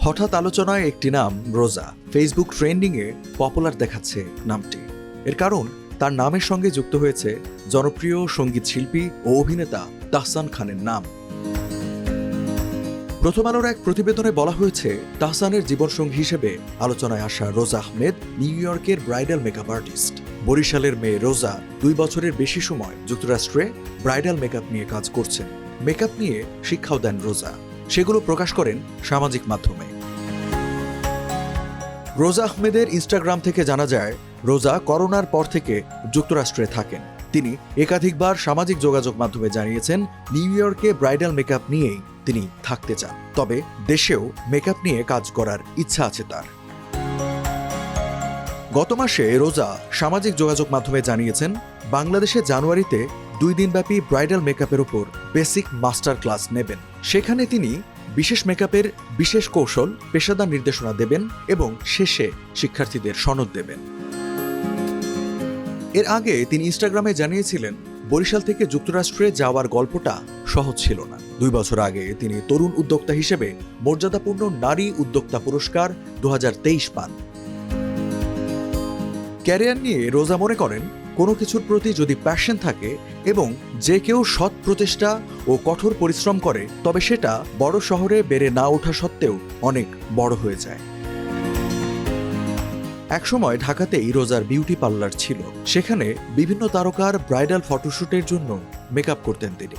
হঠাৎ আলোচনায় একটি নাম রোজা। ফেসবুক ট্রেন্ডিংয়ে পপুলার দেখাচ্ছে নামটি। এর কারণ তার নামের সঙ্গে যুক্ত হয়েছে জনপ্রিয় সঙ্গীত শিল্পী ও অভিনেতা তাহসান খানের নাম। প্রথম আলোর এক প্রতিবেদনে বলা হয়েছে, তাহসানের জীবনসঙ্গী হিসেবে আলোচনায় আসা রোজা আহমেদ নিউ ইয়র্কের ব্রাইডাল মেকআপ আর্টিস্ট। বরিশালের মেয়ে রোজা 2 বছরের বেশি সময় যুক্তরাষ্ট্রে ব্রাইডাল মেকআপ নিয়ে কাজ করছেন। মেকআপ নিয়ে শিক্ষাও দেন রোজা, সেগুলো প্রকাশ করেন সামাজিক মাধ্যমে। রোজা আহমেদের ইনস্টাগ্রাম থেকে জানা যায়, রোজা করোনার পর থেকে যুক্তরাষ্ট্রে থাকেন। তিনি একাধিকবার সামাজিক যোগাযোগ মাধ্যমে জানিয়েছেন, নিউ ইয়র্কে ব্রাইডাল মেকআপ নিয়েই তিনি থাকতে চান, তবে দেশেও মেকআপ নিয়ে কাজ করার ইচ্ছা আছে তার। গত মাসে রোজা সামাজিক যোগাযোগ মাধ্যমে জানিয়েছেন, বাংলাদেশে জানুয়ারিতে 2 দিনব্যাপী ব্রাইডাল মেকআপের উপর বেসিক মাস্টার ক্লাস নেবেন। সেখানে তিনি বিশেষ মেকআপের বিশেষ কৌশল, পেশাদার নির্দেশনা দেবেন এবং শেষে শিক্ষার্থীদের সনদ দেবেন। এর আগে তিনি ইনস্টাগ্রামে জানিয়েছিলেন, বরিশাল থেকে যুক্তরাষ্ট্রে যাওয়ার গল্পটা সহজ ছিল না। 2 বছর আগে তিনি তরুণ উদ্যোক্তা হিসেবে মর্যাদাপূর্ণ নারী উদ্যোক্তা পুরস্কার 2023 পান। ক্যারিয়ার নিয়ে রোজা মনে করেন, কোনো কিছুর প্রতি যদি প্যাশন থাকে এবং যে কেউ সৎ প্রচেষ্টা ও কঠোর পরিশ্রম করে, তবে সেটা বড় শহরে বেড়ে না ওঠা সত্ত্বেও অনেক বড় হয়ে যায়। একসময় ঢাকাতেই রোজার বিউটি পার্লার ছিল। সেখানে বিভিন্ন তারকার ব্রাইডাল ফটোশুটের জন্য মেকআপ করতেন তিনি।